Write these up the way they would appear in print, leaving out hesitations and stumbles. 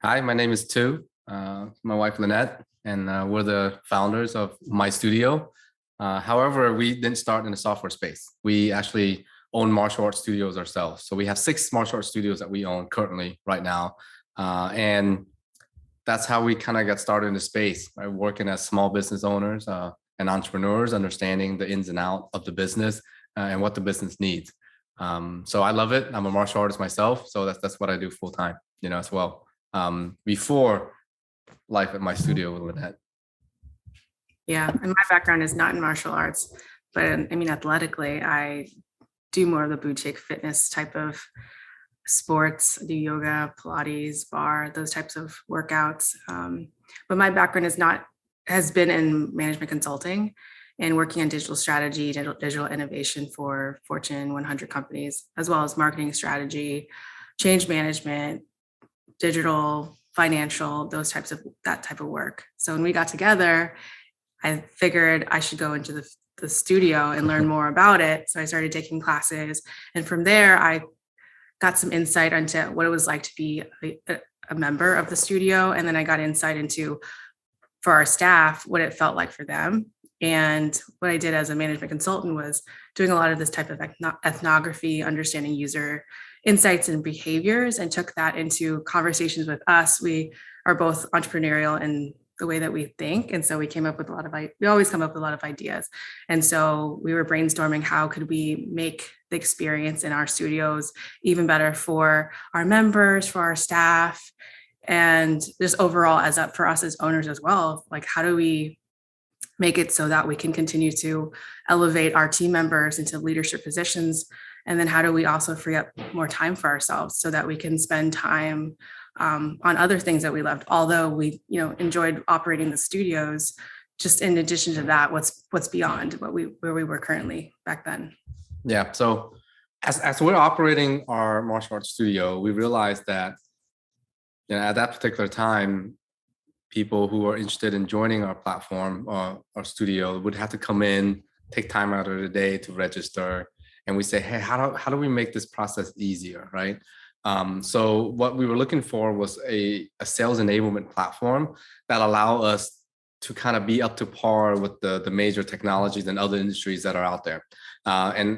Hi, my name is Tu. My wife Linnette, and we're the founders of MyStudio. However, we didn't start in the software space. We actually own martial arts studios ourselves. So we have six martial arts studios that we own currently right now, and that's how we kind of got started in the space. Right? Working as small business owners and entrepreneurs, understanding the ins and out of the business and what the business needs. So I love it. I'm a martial artist myself, so that's what I do full time, as well. Before life at MyStudio with Linnette. Yeah, and my background is not in martial arts, but I mean, athletically, I do more of the boutique fitness type of sports. I do yoga, Pilates, bar, those types of workouts. But my background has been in management consulting and working on digital strategy, digital innovation for Fortune 100 companies, as well as marketing strategy, change management, digital, financial, that type of work. So when we got together, I figured I should go into the studio and learn more about it. So I started taking classes. And from there, I got some insight into what it was like to be a member of the studio. And then I got insight into, for our staff, what it felt like for them. And what I did as a management consultant was doing a lot of this type of ethnography, understanding user insights and behaviors, and took that into conversations with us. We are both entrepreneurial in the way that we think. And so we always come up with a lot of ideas. And so we were brainstorming how could we make the experience in our studios even better for our members, for our staff, and just overall as up for us as owners as well. Like, how do we make it so that we can continue to elevate our team members into leadership positions? And then how do we also free up more time for ourselves so that we can spend time on other things that we loved? Although we, enjoyed operating the studios, just in addition to that, what's beyond where we were currently back then? Yeah. So as we're operating our martial arts studio, we realized that at that particular time, people who are interested in joining our platform or our studio would have to come in, take time out of the day to register. And we say, hey, how do we make this process easier, right? So what we were looking for was a sales enablement platform that allow us to kind of be up to par with the major technologies and other industries that are out there. And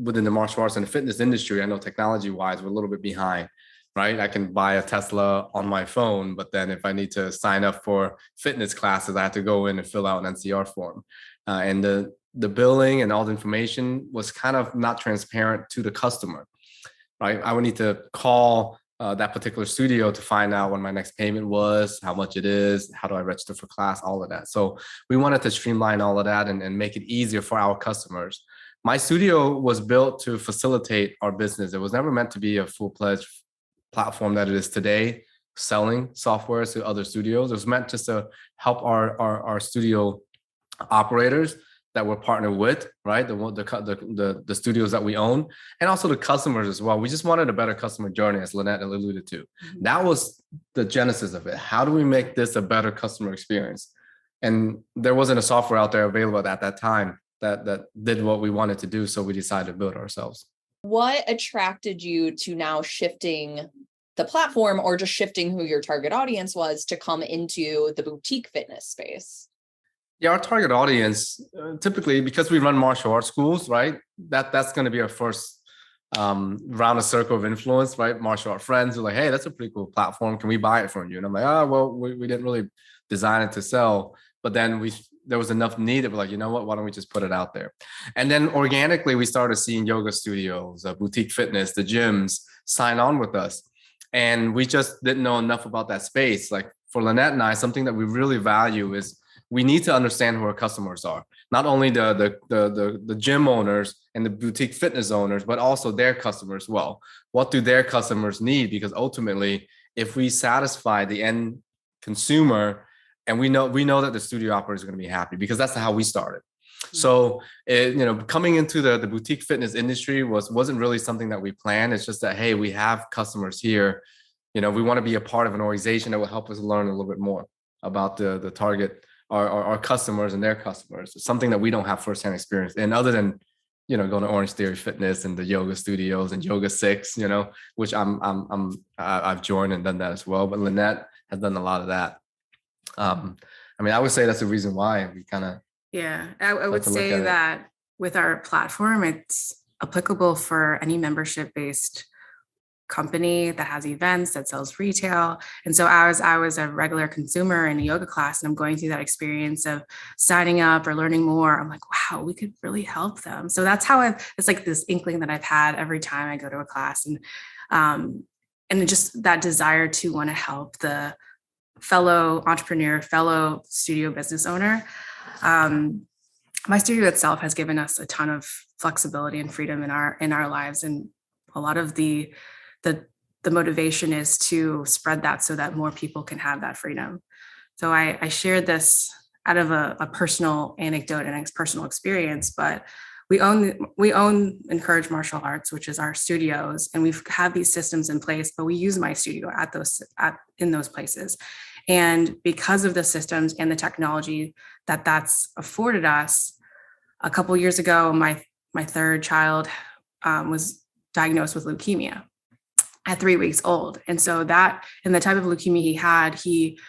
within the martial arts and the fitness industry, I know technology-wise, we're a little bit behind. Right? I can buy a Tesla on my phone, but then if I need to sign up for fitness classes, I have to go in and fill out an NCR form. And the billing and all the information was kind of not transparent to the customer, right? I would need to call that particular studio to find out when my next payment was, how much it is, how do I register for class, all of that. So we wanted to streamline all of that and make it easier for our customers. MyStudio was built to facilitate our business. It was never meant to be a full-fledged platform that it is today, selling software to other studios. It was meant just to help our studio operators that we're partnered with, right? The studios that we own, and also the customers as well. We just wanted a better customer journey, as Linnette alluded to. Mm-hmm. That was the genesis of it. How do we make this a better customer experience? And there wasn't a software out there available at that time that did what we wanted to do. So we decided to build ourselves. What attracted you to now shifting the platform, or just shifting who your target audience was, to come into the boutique fitness space? Yeah, our target audience, typically, because we run martial arts schools, right? That's going to be our first round of circle of influence, right? Martial art friends are like, hey, that's a pretty cool platform. Can we buy it from you? And I'm like, oh, well, we didn't really design it to sell. But then there was enough need that we're like, you know what, why don't we just put it out there? And then organically, we started seeing yoga studios, boutique fitness, the gyms sign on with us. And we just didn't know enough about that space. Like for Linnette and I, something that we really value is we need to understand who our customers are. Not only the gym owners and the boutique fitness owners, but also their customers as well. What do their customers need? Because ultimately, if we satisfy the end consumer, and we know that the studio operators are going to be happy, because that's how we started. So, coming into the boutique fitness industry wasn't really something that we planned. It's just that, hey, we have customers here. We want to be a part of an organization that will help us learn a little bit more about the target, our customers and their customers. It's something that we don't have firsthand experience in, other than going to Orange Theory Fitness and the yoga studios and Yoga 6, which I've joined and done that as well. But Linnette has done a lot of that. I would say that's the reason why we kind of. Yeah, I would say that with our platform, it's applicable for any membership-based company that has events, that sells retail. And so I was a regular consumer in a yoga class, and I'm going through that experience of signing up or learning more. I'm like, wow, we could really help them. So that's how it's like this inkling that I've had every time I go to a class, and just that desire to want to help the fellow entrepreneur, fellow studio business owner. MyStudio itself has given us a ton of flexibility and freedom in our lives, and a lot of the motivation is to spread that so that more people can have that freedom. So I shared this out of a personal anecdote and personal experience, but we own Encourage Martial Arts, which is our studios, and we've had these systems in place, but we use MyStudio in those places. And because of the systems and the technology that's afforded us, a couple of years ago, my third child was diagnosed with leukemia at 3 weeks old. And so that, and the type of leukemia he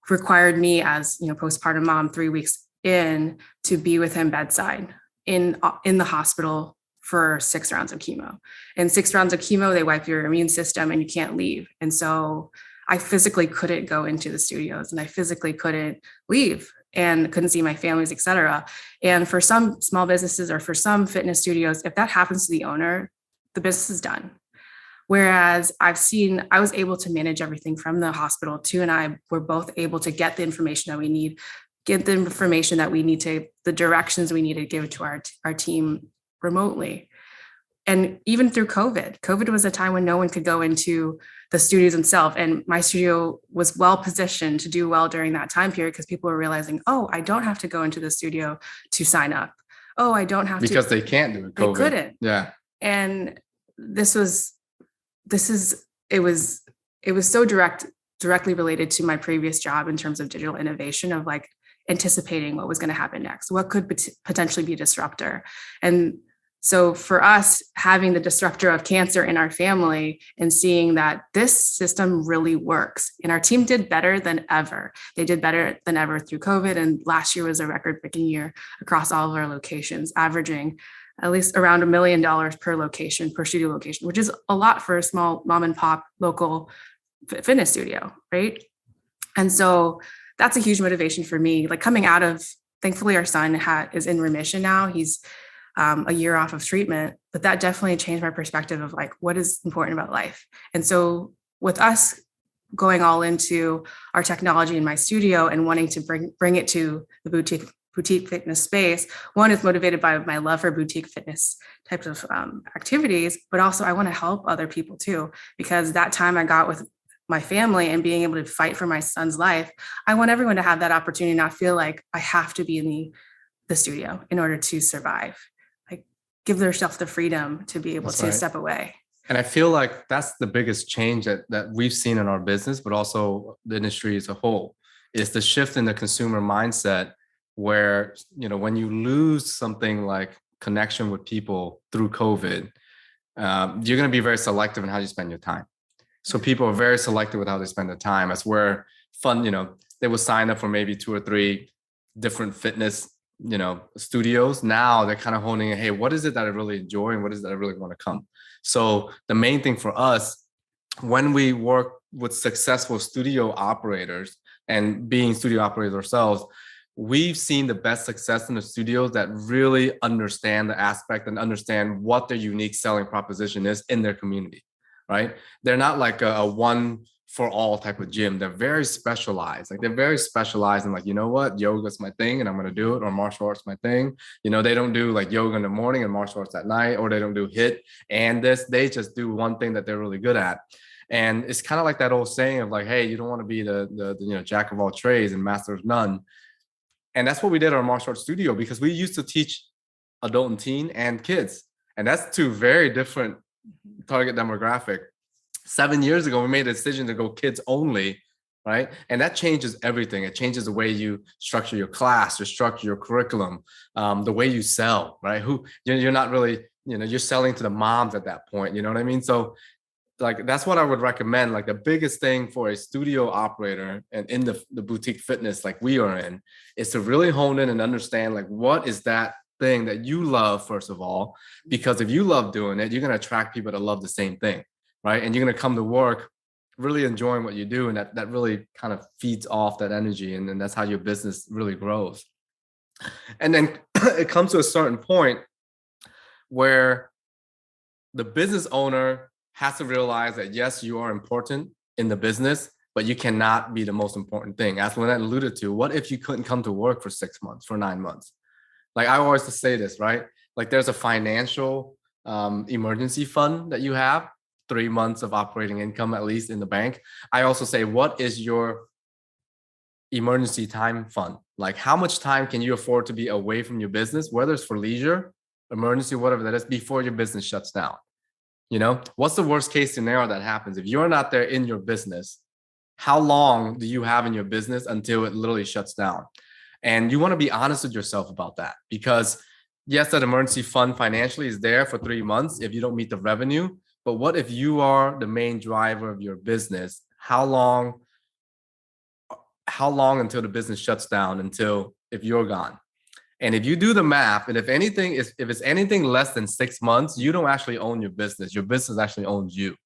required me as, postpartum mom 3 weeks in to be with him bedside in the hospital for 6 rounds of chemo. And 6 rounds of chemo, they wipe your immune system and you can't leave. And so I physically couldn't go into the studios, and I physically couldn't leave and couldn't see my families, et cetera. And for some small businesses or for some fitness studios, if that happens to the owner, the business is done. Whereas I was able to manage everything from the hospital. Tu and I were both able to get the information that we need, get the information that we need to, the directions we need to give to our team remotely. And even through COVID was a time when no one could go into the studios themselves. And MyStudio was well positioned to do well during that time period because people were realizing, oh, I don't have to go into the studio to sign up. Oh, I don't have because they can't do it. COVID. They couldn't. Yeah. And it was so directly related to my previous job in terms of digital innovation, of like anticipating what was going to happen next, what could potentially be a disruptor. And so for us, having the disruptor of cancer in our family and seeing that this system really works, and our team did better than ever. They did better than ever through COVID. And last year was a record-breaking year across all of our locations, averaging at least around $1 million per location, per studio location, which is a lot for a small mom and pop local fitness studio, right? And so that's a huge motivation for me. Like coming out of, thankfully our son is in remission now. He's a year off of treatment, but that definitely changed my perspective of like, what is important about life. And so with us going all into our technology in MyStudio and wanting to bring it to the boutique fitness space, one is motivated by my love for boutique fitness types of activities, but also I want to help other people too, because that time I got with my family and being able to fight for my son's life, I want everyone to have that opportunity, not feel like I have to be in the studio in order to survive. Like give themselves the freedom to be able to step away. And I feel like that's the biggest change that we've seen in our business, but also the industry as a whole, is the shift in the consumer mindset where, when you lose something like connection with people through COVID, you're going to be very selective in how you spend your time. So people are very selective with how they spend their time. That's where they will sign up for maybe 2 or 3 different fitness, studios. Now they're kind of honing in, hey, what is it that I really enjoy and what is it that I really want to come? So the main thing for us, when we work with successful studio operators and being studio operators ourselves, we've seen the best success in the studios that really understand the aspect and understand what their unique selling proposition is in their community, right? They're not like a one for all type of gym. They're very specialized. Like they're very specialized in like, yoga's my thing and I'm going to do it, or martial arts my thing. They don't do like yoga in the morning and martial arts at night, or they don't do HIIT and this. They just do one thing that they're really good at. And it's kind of like that old saying of like, hey, you don't want to be the jack of all trades and master of none. And that's what we did at our martial arts studio, because we used to teach adult and teen and kids. And that's 2 very different target demographic. 7 years ago, we made a decision to go kids only, right? And that changes everything. It changes the way you structure your class, you structure your curriculum, the way you sell, right? You're not really, you're selling to the moms at that point, you know what I mean? So like, that's what I would recommend. Like the biggest thing for a studio operator and in the boutique fitness like we are in is to really hone in and understand like, what is that thing that you love, first of all, because if you love doing it, you're going to attract people that love the same thing, right? And you're going to come to work really enjoying what you do, and that really kind of feeds off that energy, and then that's how your business really grows. And then it comes to a certain point where the business owner has to realize that yes, you are important in the business, but you cannot be the most important thing. As Linnette alluded to, what if you couldn't come to work for 6 months, for 9 months? Like I always say this, right? Like there's a financial emergency fund that you have, 3 months of operating income at least in the bank. I also say, what is your emergency time fund? Like how much time can you afford to be away from your business, whether it's for leisure, emergency, whatever that is, before your business shuts down? What's the worst case scenario that happens? If you're not there in your business, how long do you have in your business until it literally shuts down? And you want to be honest with yourself about that, because yes, that emergency fund financially is there for 3 months if you don't meet the revenue. But what if you are the main driver of your business? How long until the business shuts down, until if you're gone? And if you do the math, and if it's anything less than 6 months, you don't actually own your business. Your business actually owns you,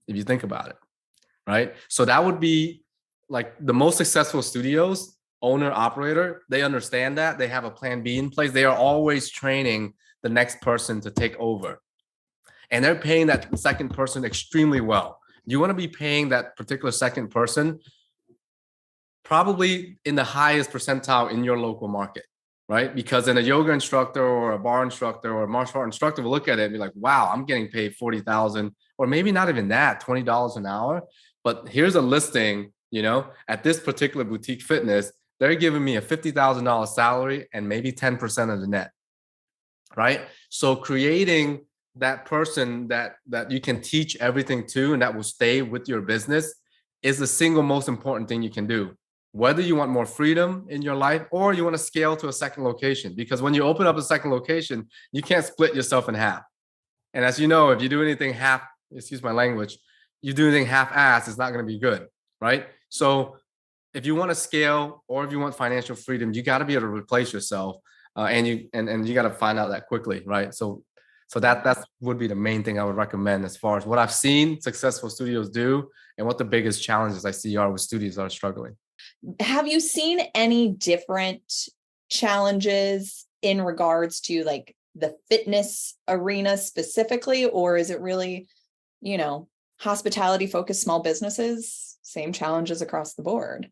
if you think about it, right? So that would be like the most successful studios, owner, operator, they understand that. They have a plan B in place. They are always training the next person to take over. And they're paying that second person extremely well. You want to be paying that particular second person probably in the highest percentile in your local market, right? Because then a yoga instructor or a bar instructor or a martial art instructor will look at it and be like, wow, I'm getting paid $40,000, or maybe not even that, $20 an hour. But here's a listing, at this particular boutique fitness, they're giving me a $50,000 salary and maybe 10% of the net, right? So creating that person that you can teach everything to and that will stay with your business is the single most important thing you can do. Whether you want more freedom in your life or you want to scale to a second location, because when you open up a second location, you can't split yourself in half. And as you know, if you do anything excuse my language, you do anything half-assed, it's not going to be good, right? So if you want to scale or if you want financial freedom, you got to be able to replace yourself, and you got to find out that quickly, right? So that would be the main thing I would recommend as far as what I've seen successful studios do and what the biggest challenges I see are with studios that are struggling. Have you seen any different challenges in regards to like the fitness arena specifically, or is it really, hospitality focused small businesses, same challenges across the board?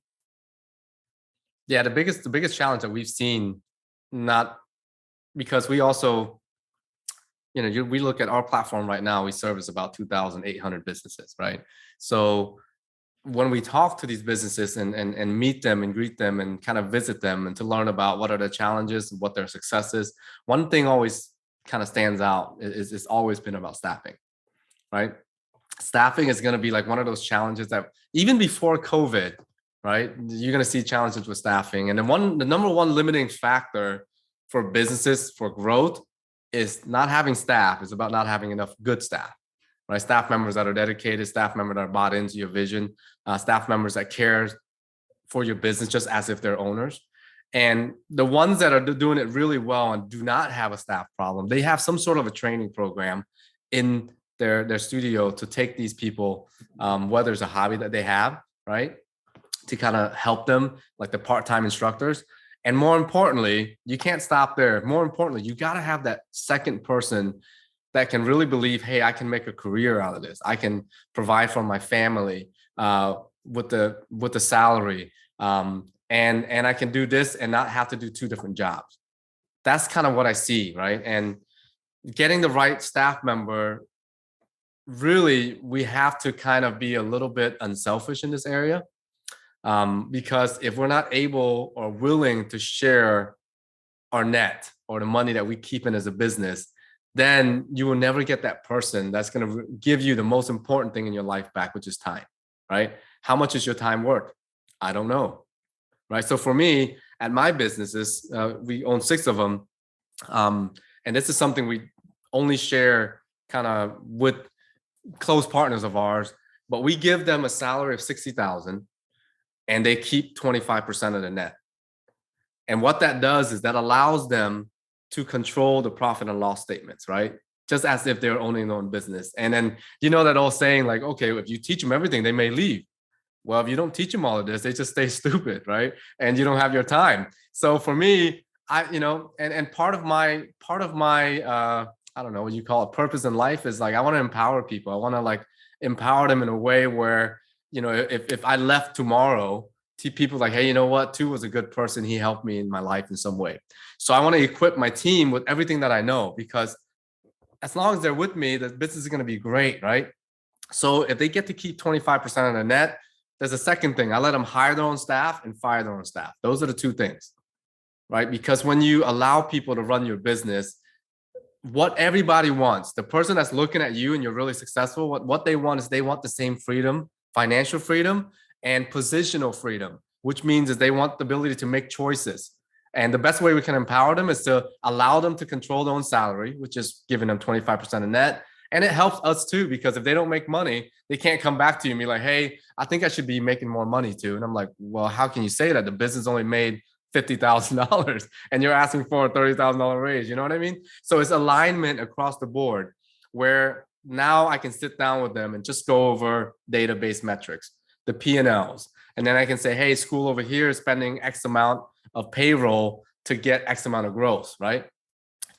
Yeah, the biggest challenge that we've seen, not because we also, we look at our platform right now, we service about 2,800 businesses, right? So when we talk to these businesses and meet them and greet them and kind of visit them and to learn about what are the challenges, what their successes, one thing always kind of stands out is it's always been about staffing, right? Staffing is going to be like one of those challenges that even before COVID, right, you're going to see challenges with staffing. And the number one limiting factor for businesses for growth is not having staff. It's about not having enough good staff, right? Staff members that are dedicated, staff members that are bought into your vision, staff members that care for your business just as if they're owners. And the ones that are doing it really well and do not have a staff problem, they have some sort of a training program in their studio to take these people, whether it's a hobby that they have, right, to kind of help them, like the part-time instructors. And more importantly, you can't stop there. More importantly, you got to have that second person that can really believe, hey, I can make a career out of this. I can provide for my family with the salary, and I can do this and not have to do 2 different jobs. That's kind of what I see, right? And getting the right staff member, really, we have to kind of be a little bit unselfish in this area, because if we're not able or willing to share our net or the money that we keep in as a business, then you will never get that person that's going to give you the most important thing in your life back, which is time, right? How much is your time worth? I don't know. Right. So for me, at my businesses, we own 6 of them. And this is something we only share kind of with close partners of ours, but we give them a salary of 60,000 and they keep 25% of the net. And what that does is that allows them to control the profit and loss statements, right? Just as if they're owning their own business. And then, that old saying, like, okay, if you teach them everything, they may leave. Well, if you don't teach them all of this, they just stay stupid, right? And you don't have your time. So for me, and part of my I don't know what you call it, purpose in life is like, I want to empower people. I want to like empower them in a way where, if I left tomorrow, people like, hey, you know what? Tu was a good person. He helped me in my life in some way. So I want to equip my team with everything that I know, because as long as they're with me, the business is going to be great, right? So if they get to keep 25% of the net, there's a second thing. I let them hire their own staff and fire their own staff. Those are the 2 things, right? Because when you allow people to run your business, what everybody wants, the person that's looking at you and you're really successful, what they want is they want the same freedom, financial freedom and positional freedom, which means is they want the ability to make choices. And the best way we can empower them is to allow them to control their own salary, which is giving them 25% of net. And it helps us too, because if they don't make money, they can't come back to you and be like, hey, I think I should be making more money too. And I'm like, well, how can you say that? The business only made $50,000 and you're asking for a $30,000 raise. You know what I mean? So it's alignment across the board, where now I can sit down with them and just go over database metrics, the P&Ls. And then I can say, hey, school over here is spending X amount of payroll to get X amount of growth, right?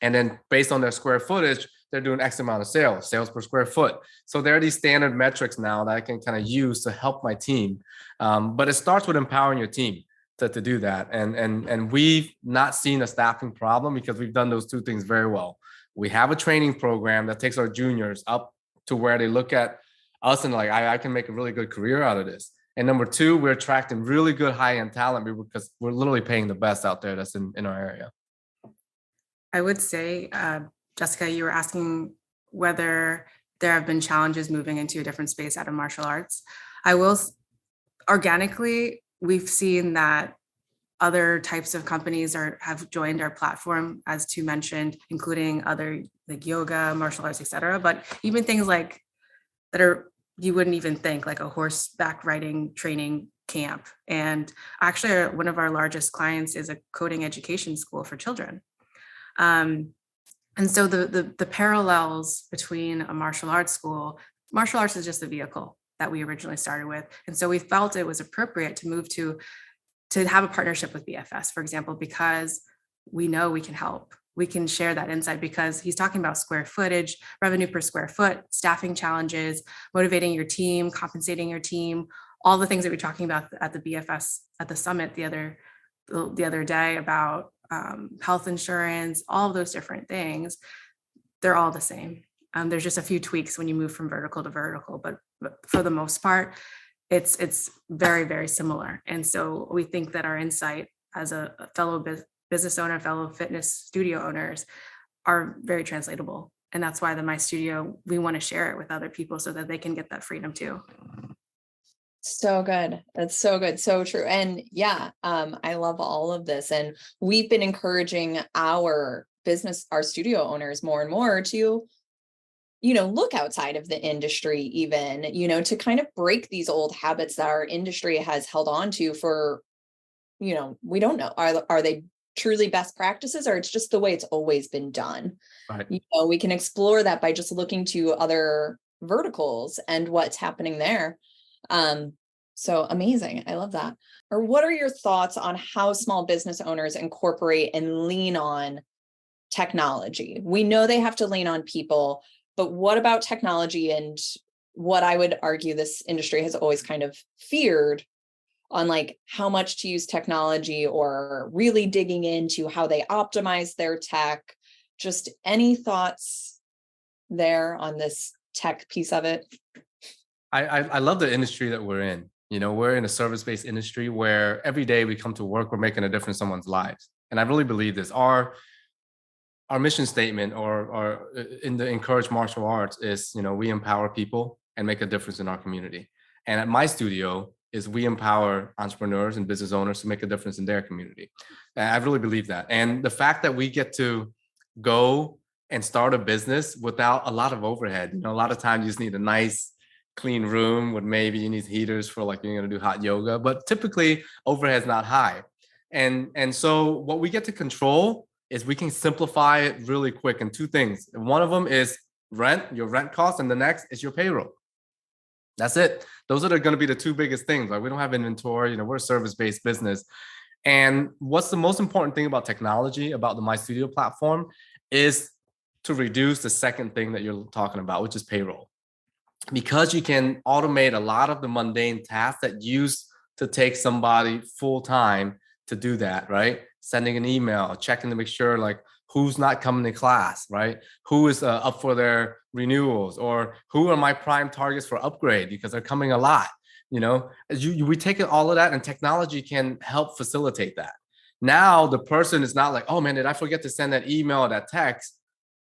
And then based on their square footage, they're doing X amount of sales per square foot. So there are these standard metrics now that I can kind of use to help my team. But it starts with empowering your team to do that. And we've not seen a staffing problem because we've done those 2 things very well. We have a training program that takes our juniors up to where they look at us and like, I can make a really good career out of this. And number 2, we're attracting really good high-end talent because we're literally paying the best out there that's in our area. I would say, Jessica, you were asking whether there have been challenges moving into a different space out of martial arts. Organically, we've seen that other types of companies have joined our platform, as Tu mentioned, including other like yoga, martial arts, etc. But even things like that are, you wouldn't even think, like a horseback riding training camp. And actually, one of our largest clients is a coding education school for children. And so the parallels between a martial arts school, martial arts is just the vehicle that we originally started with. And so we felt it was appropriate to move to have a partnership with BFS, for example, because we know we can help. We can share that insight, because he's talking about square footage, revenue per square foot, staffing challenges, motivating your team, compensating your team, all the things that we're talking about at the BFS at the summit the other day about health insurance, all of those different things. They're all the same. There's just a few tweaks when you move from vertical to vertical, but for the most part, it's very, very similar. And so we think that our insight as a fellow business owner, fellow fitness studio owners are very translatable. And that's why the MyStudio, we want to share it with other people so that they can get that freedom too. So good. That's so good. So true. And yeah, I love all of this. And we've been encouraging our studio owners more and more to, look outside of the industry, even, to kind of break these old habits that our industry has held on to for, we don't know. Are they truly best practices, or it's just the way it's always been done? Right. We can explore that by just looking to other verticals and what's happening there. So amazing. I love that. Or what are your thoughts on how small business owners incorporate and lean on technology? We know they have to lean on people, but what about technology and what I would argue this industry has always kind of feared on, like, how much to use technology, or really digging into how they optimize their tech? Just any thoughts there on this tech piece of it? I love the industry that we're in. We're in a service-based industry where every day we come to work, we're making a difference in someone's lives. And I really believe this. Our mission statement or in the Encourage Martial Arts is, we empower people and make a difference in our community. And at MyStudio, is we empower entrepreneurs and business owners to make a difference in their community. And I really believe that. And the fact that we get to go and start a business without a lot of overhead. A lot of times you just need a nice, clean room with maybe you need heaters for like you're going to do hot yoga, but typically overhead's not high. And so what we get to control is we can simplify it really quick in two things. One of them is rent, your rent cost, and the next is your payroll. That's it. Those are going to be the two biggest things. Like we don't have inventory, we're a service-based business. And what's the most important thing about technology, about the MyStudio platform, is to reduce the second thing that you're talking about, which is payroll. Because you can automate a lot of the mundane tasks that used to take somebody full time to do that, right? Sending an email, checking to make sure like who's not coming to class, right? Who is up for their renewals, or who are my prime targets for upgrade because they're coming a lot. We take all of that, and technology can help facilitate that. Now the person is not like, oh man, did I forget to send that email or that text?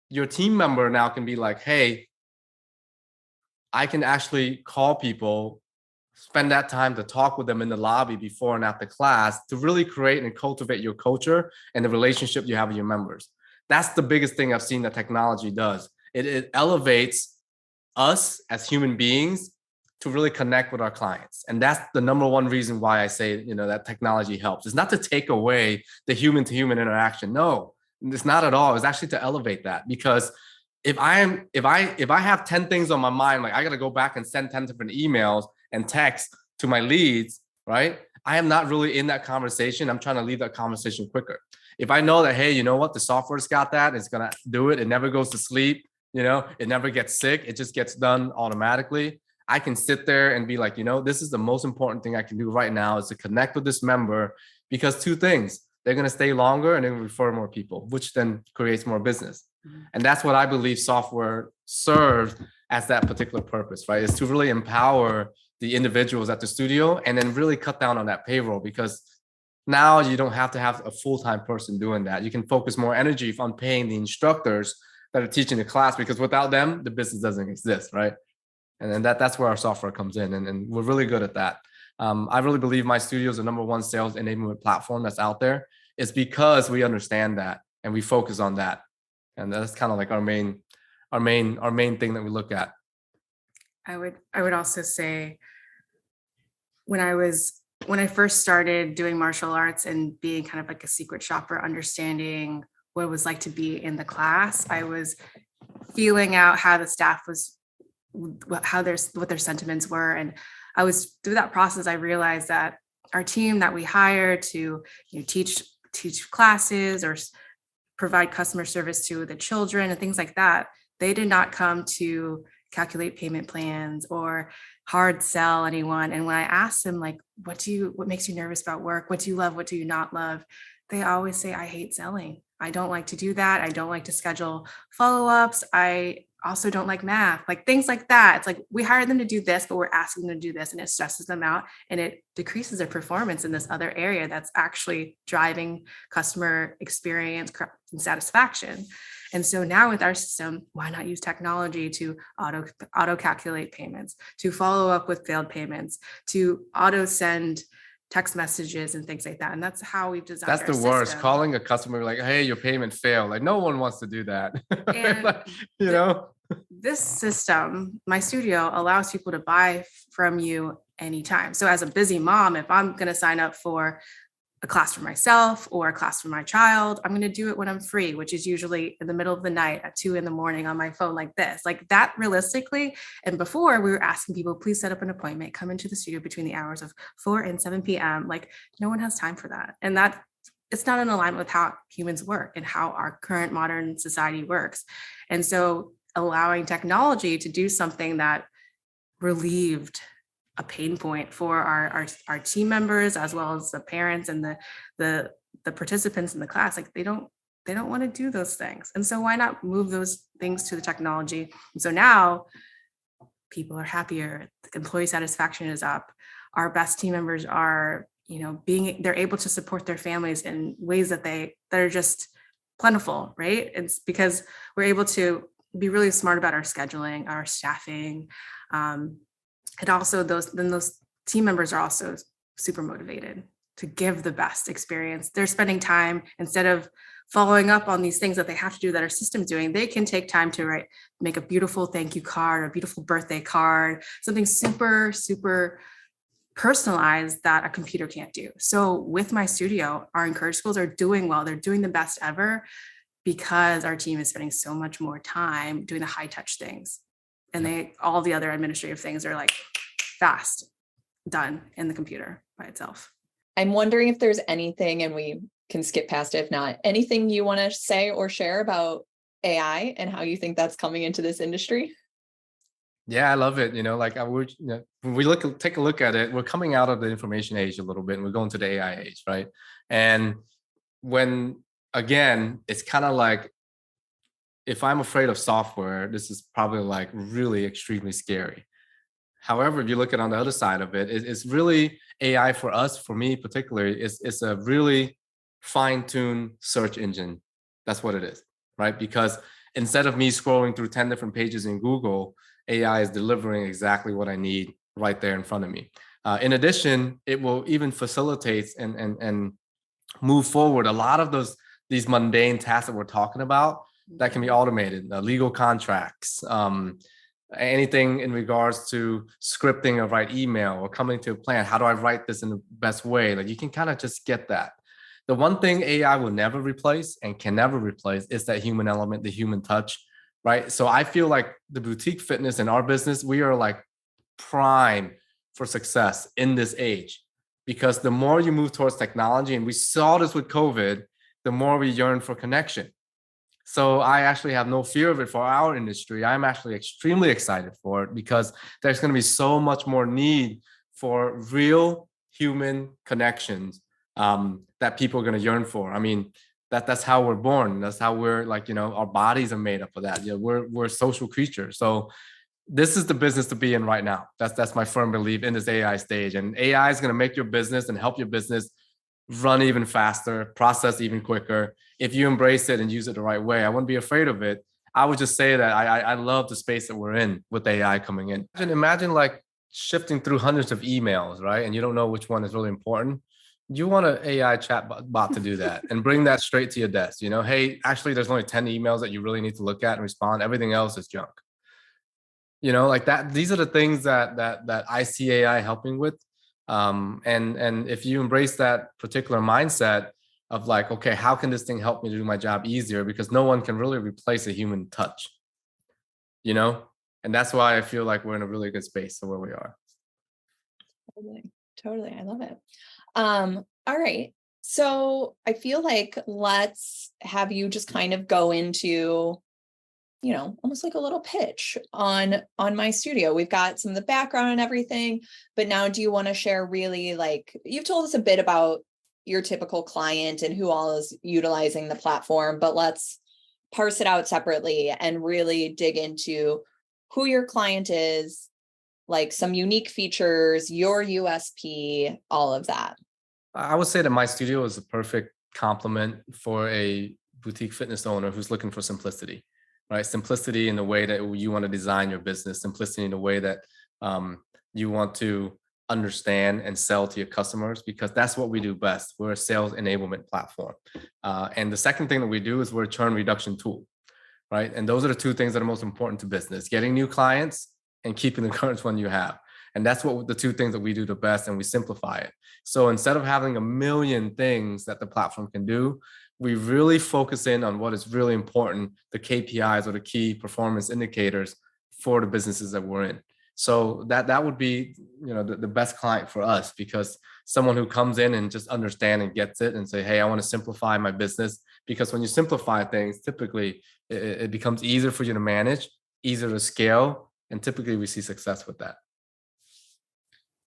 Your team member now can be like, hey, I can actually call people, spend that time to talk with them in the lobby before and after class to really create and cultivate your culture and the relationship you have with your members. That's the biggest thing I've seen that technology does. It elevates us as human beings to really connect with our clients. And that's the number one reason why I say, that technology helps. It's not to take away the human to human interaction. No, it's not at all. It's actually to elevate that, because if I have 10 things on my mind, like I got to go back and send 10 different emails and texts to my leads, right? I am not really in that conversation. I'm trying to leave that conversation quicker. If I know that, hey, you know what? The software's got that. It's going to do it. It never goes to sleep. It never gets sick. It just gets done automatically. I can sit there and be like, this is the most important thing I can do right now is to connect with this member, because two things, they're going to stay longer and they're going to refer more people, which then creates more business. And that's what I believe software serves as that particular purpose, right? Is to really empower the individuals at the studio and then really cut down on that payroll, because now you don't have to have a full-time person doing that. You can focus more energy on paying the instructors that are teaching the class, because without them, the business doesn't exist, right? And then that's where our software comes in. And we're really good at that. I really believe MyStudio is the number one sales enablement platform that's out there. It's because we understand that and we focus on that. And that's kind of like our main thing that we look at. I would also say when I first started doing martial arts and being kind of like a secret shopper, understanding what it was like to be in the class, I was feeling out how the staff was, what their sentiments were. And I was through that process, I realized that our team that we hire to teach classes or provide customer service to the children and things like that, they did not come to calculate payment plans or hard sell anyone. And when I asked them, like, what makes you nervous about work? What do you love? What do you not love? They always say, I hate selling. I don't like to do that. I don't like to schedule follow-ups. I also don't like math, like things like that. It's like we hired them to do this, but we're asking them to do this, and it stresses them out and it decreases their performance in this other area that's actually driving customer experience and satisfaction. And so now with our system, why not use technology to auto calculate payments, to follow up with failed payments, to auto send text messages and things like that. And that's how we've designed. That's the worst. Calling a customer like, hey, your payment failed. Like no one wants to do that. And this system, MyStudio, allows people to buy from you anytime. So as a busy mom, if I'm going to sign up for a class for myself or a class for my child, I'm going to do it when I'm free, which is usually in the middle of the night at 2 a.m. on my phone like this, like that realistically. And before we were asking people, please set up an appointment, come into the studio between the hours of 4 and 7 p.m. Like no one has time for that. And that it's not in alignment with how humans work and how our current modern society works. And so allowing technology to do something that relieved a pain point for our team members, as well as the parents and the participants in the class, like they don't want to do those things. And so why not move those things to the technology? And so now people are happier, employee satisfaction is up. Our best team members are, they're able to support their families in ways that are just plentiful, right? It's because we're able to be really smart about our scheduling, our staffing, and also those team members are also super motivated to give the best experience. They're spending time, instead of following up on these things that they have to do that our system's doing, they can take time to make a beautiful thank you card, a beautiful birthday card, something super, super personalized that a computer can't do. So with MyStudio, our Encourage schools are doing well. They're doing the best ever because our team is spending so much more time doing the high touch things. And all the other administrative things are like fast done in the computer by itself. I'm wondering if there's anything, and we can skip past it if not, anything you want to say or share about AI and how you think that's coming into this industry? Yeah, I love it. Like when we take a look at it, we're coming out of the information age a little bit and we're going to the AI age, right? And again, it's kind of like, if I'm afraid of software, this is probably like really extremely scary. However, if you look at on the other side of it, it's really AI for us, for me particularly, it's a really fine-tuned search engine. That's what it is, right? Because instead of me scrolling through 10 different pages in Google, AI is delivering exactly what I need right there in front of me. In addition, it will even facilitate and move forward a lot of these mundane tasks that we're talking about that can be automated, legal contracts, anything in regards to scripting or write email or coming to a plan. How do I write this in the best way? Like you can kind of just get that. The one thing AI will never replace and can never replace is that human element, the human touch, right? So I feel like the boutique fitness in our business, we are like prime for success in this age, because the more you move towards technology, and we saw this with COVID, the more we yearn for connection. So I actually have no fear of it for our industry. I'm actually extremely excited for it because there's going to be so much more need for real human connections that people are going to yearn for. I mean, that's how we're born. That's how we're like, our bodies are made up of that. We're social creatures. So this is the business to be in right now. That's my firm belief in this AI stage. And AI is going to make your business and help your business run even faster, process even quicker. If you embrace it and use it the right way, I wouldn't be afraid of it. I would just say that I love the space that we're in with AI coming in. Imagine like shifting through hundreds of emails, right? And you don't know which one is really important. You want an AI chat bot to do that and bring that straight to your desk. Hey, actually, there's only 10 emails that you really need to look at and respond. Everything else is junk. Like that. These are the things that I see AI helping with. And if you embrace that particular mindset of like, okay, how can this thing help me to do my job easier? Because no one can really replace a human touch, and that's why I feel like we're in a really good space of where we are. Totally. I love it. All right. So I feel like let's have you just kind of go into, almost like a little pitch on MyStudio. We've got some of the background and everything, but now do you want to share really, like, you've told us a bit about your typical client and who all is utilizing the platform, but let's parse it out separately and really dig into who your client is, like some unique features, your USP, all of that. I would say that MyStudio is a perfect complement for a boutique fitness owner who's looking for simplicity, right? Simplicity in the way that you want to design your business, simplicity in the way that you want to understand and sell to your customers, because that's what we do best. We're a sales enablement platform. And the second thing that we do is we're a churn reduction tool, right? And those are the two things that are most important to business: getting new clients and keeping the current one you have. And that's what the two things that we do the best, and we simplify it. So instead of having a million things that the platform can do, we really focus in on what is really important, the KPIs or the key performance indicators for the businesses that we're in. So that would be, the best client for us, because someone who comes in and just understand and gets it and say, hey, I want to simplify my business. Because when you simplify things, typically it becomes easier for you to manage, easier to scale, and typically we see success with that.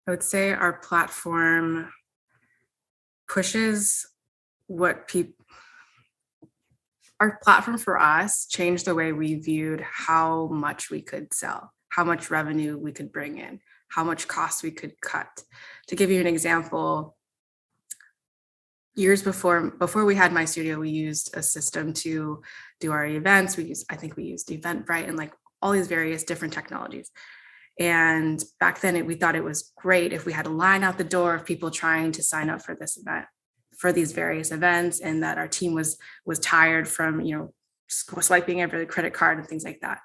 I would say our platform pushes our platform for us changed the way we viewed how much we could sell, how much revenue we could bring in, how much cost we could cut. To give you an example, years before we had MyStudio, we used a system to do our events. I think we used Eventbrite and like all these various different technologies. And back then we thought it was great if we had a line out the door of people trying to sign up for this event, for these various events, and that our team was tired from, swiping every credit card and things like that.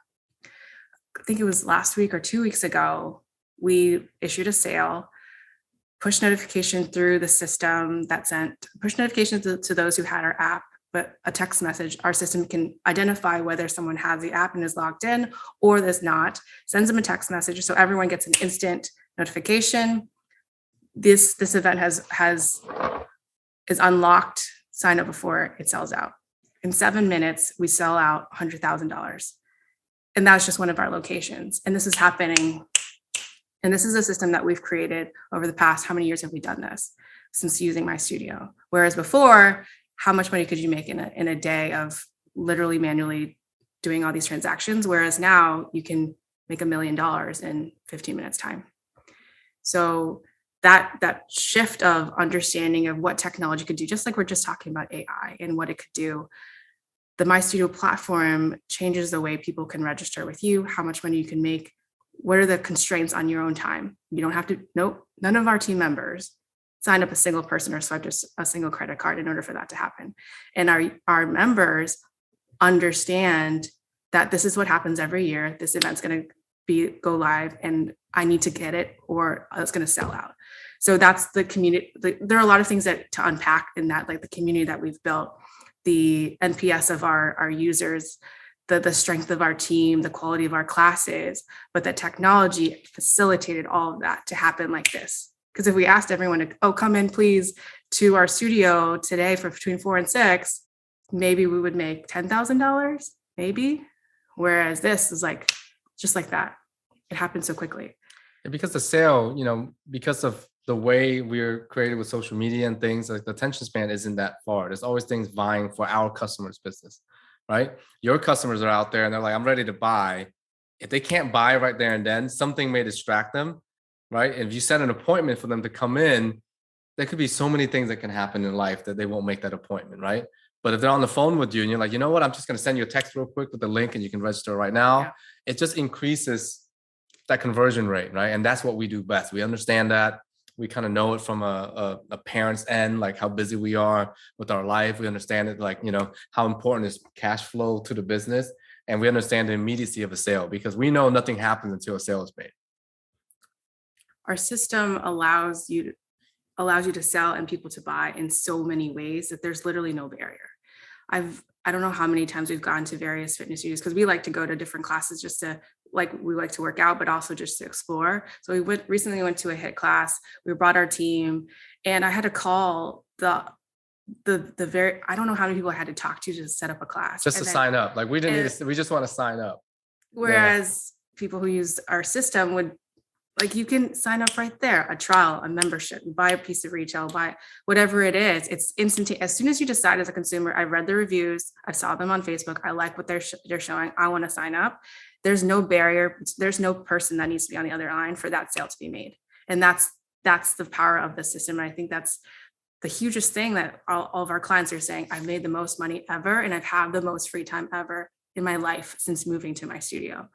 I think it was last week or 2 weeks ago, we issued a sale, push notification through the system that sent push notifications to those who had our app, but a text message. Our system can identify whether someone has the app and is logged in or is not, sends them a text message. So everyone gets an instant notification. This event is unlocked, sign up before it sells out. In 7 minutes, we sell out $100,000. And that's just one of our locations. And this is happening. And this is a system that we've created over the past, how many years have we done this since using MyStudio? Whereas before, how much money could you make in a day of literally manually doing all these transactions? Whereas now you can make $1 million in 15 minutes time. So that shift of understanding of what technology could do, just like we're just talking about AI and what it could do, the MyStudio platform changes the way people can register with you, how much money you can make, what are the constraints on your own time. You don't have to, none of our team members signed up a single person or swiped a single credit card in order for that to happen. And our members understand that this is what happens every year. This event's going to go live and I need to get it or it's going to sell out. So that's the community. There are a lot of things to unpack in that, like the community that we've built, the NPS of our users, the strength of our team, the quality of our classes, but the technology facilitated all of that to happen like this. Because if we asked everyone to, come in please to our studio today for between 4 and 6, maybe we would make $10,000, maybe. Whereas this is like, just like that. It happened so quickly. Because the sale, because of the way we're created with social media and things, like the attention span isn't that far. There's always things vying for our customers' business, right? Your customers are out there and they're like, I'm ready to buy. If they can't buy right there and then, something may distract them, right? And if you set an appointment for them to come in, there could be so many things that can happen in life that they won't make that appointment, right? But if they're on the phone with you and you're like, you know what, I'm just going to send you a text real quick with the link and you can register right now. Yeah. It just increases that conversion rate, right? And that's what we do best. We understand that. We kind of know it from a parent's end, like how busy we are with our life. We understand it, like, how important is cash flow to the business. And we understand the immediacy of a sale because we know nothing happens until a sale is made. Our system allows you to sell and people to buy in so many ways that there's literally no barrier. I don't know how many times we've gone to various fitness studios because we like to go to different classes just to, like, we like to work out, but also just to explore. So we recently went to a HIIT class. We brought our team and I had to call the I don't know how many people I had to talk to set up a class. Just to sign up. Like we just want to sign up. Whereas people who use our system would, like, you can sign up right there, a trial, a membership, buy a piece of retail, buy whatever it is. It's instantaneous. As soon as you decide as a consumer, I read the reviews, I saw them on Facebook, I like what they're showing, I want to sign up. There's no barrier. There's no person that needs to be on the other line for that sale to be made. And that's the power of the system. And I think that's the hugest thing that all of our clients are saying. I've made the most money ever, and I've had the most free time ever in my life since moving to MyStudio.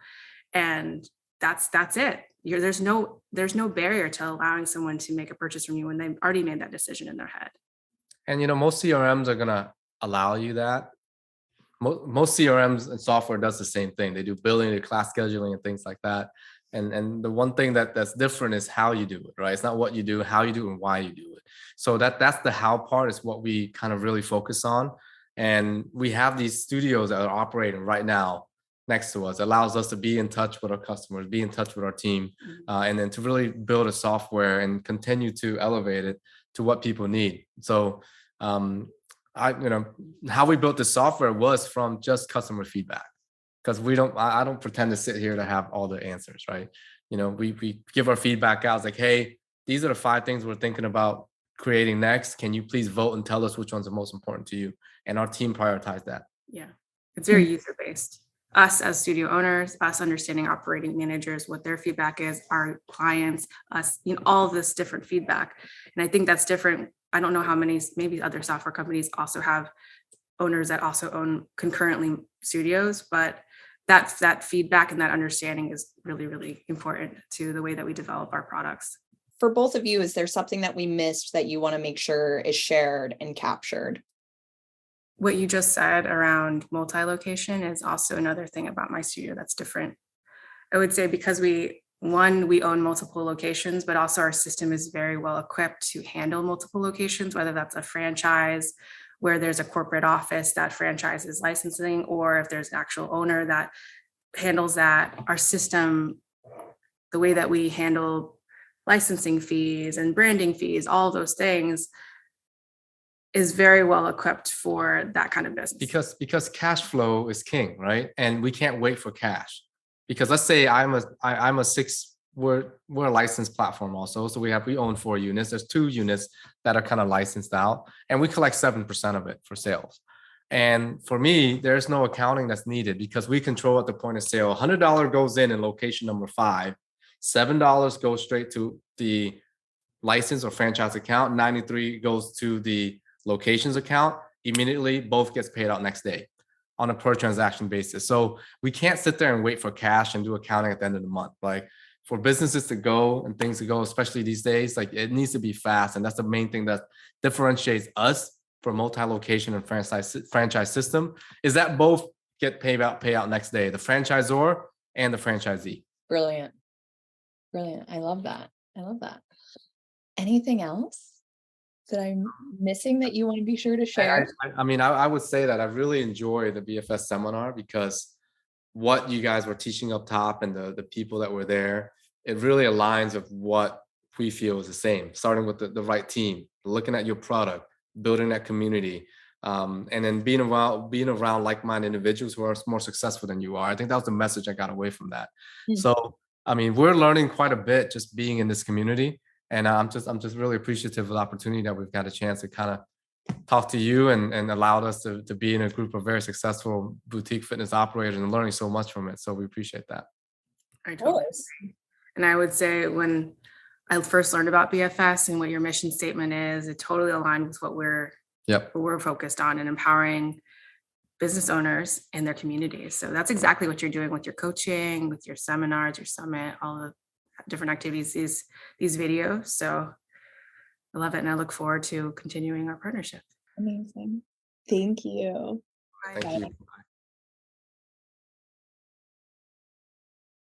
And that's it. There's no barrier to allowing someone to make a purchase from you when they've already made that decision in their head. And most CRMs are gonna allow you that. Most CRMs and software does the same thing. They do billing, they do class scheduling and things like that. And the one thing that's different is how you do it, right? It's not what you do, how you do it, and why you do it. So that's the how part is what we kind of really focus on. And we have these studios that are operating right now next to us. It allows us to be in touch with our customers, be in touch with our team, and then to really build a software and continue to elevate it to what people need. So how we built the software was from just customer feedback, because I don't pretend to sit here to have all the answers, right? We give our feedback out. It's like, hey, these are the 5 things we're thinking about creating next. Can you please vote and tell us which ones are most important to you? And our team prioritized that. Yeah, it's very user-based. Us as studio owners, us understanding operating managers, what their feedback is, our clients, us, all of this different feedback. And I think that's different. I don't know how many, maybe other software companies also have owners that also own concurrently studios, but that feedback and that understanding is really, really important to the way that we develop our products. For both of you, is there something that we missed that you want to make sure is shared and captured? What you just said around multi-location is also another thing about MyStudio that's different. I would say because we own multiple locations, but also our system is very well equipped to handle multiple locations, whether that's a franchise where there's a corporate office that franchise is licensing, or if there's an actual owner that handles that. Our system, the way that we handle licensing fees and branding fees, all those things, is very well equipped for that kind of business. Because cash flow is king, right? And we can't wait for cash. Because let's say we're a licensed platform also. So we own 4 units. There's 2 units that are kind of licensed out, and we collect 7% of it for sales. And for me, there's no accounting that's needed because we control at the point of sale. $100 goes in location number 5, $7 goes straight to the license or franchise account, 93 goes to the locations account. Immediately, both gets paid out next day on a per transaction basis. So we can't sit there and wait for cash and do accounting at the end of the month. Like, for businesses to go and things to go, especially these days, like, it needs to be fast. And that's the main thing that differentiates us for multi-location and franchise system, is that both get payout next day, the franchisor and the franchisee. Brilliant. I love that. Anything else that I'm missing that you want to be sure to share? I would say that I really enjoy the BFS seminar because what you guys were teaching up top and the people that were there, it really aligns with what we feel is the same, starting with the right team, looking at your product, building that community, and then being around like-minded individuals who are more successful than you are. I think that was the message I got away from that. So, we're learning quite a bit just being in this community. And I'm just really appreciative of the opportunity that we've got a chance to kind of talk to you and allowed us to be in a group of very successful boutique fitness operators and learning so much from it. So we appreciate that. I totally agree. And I would say when I first learned about BFS and what your mission statement is, it totally aligned with what we're focused on, and empowering business owners and their communities. So that's exactly what you're doing with your coaching, with your seminars, your summit, all the different activities, these videos. So I love it, and I look forward to continuing our partnership. Amazing. Thank you. Thank you.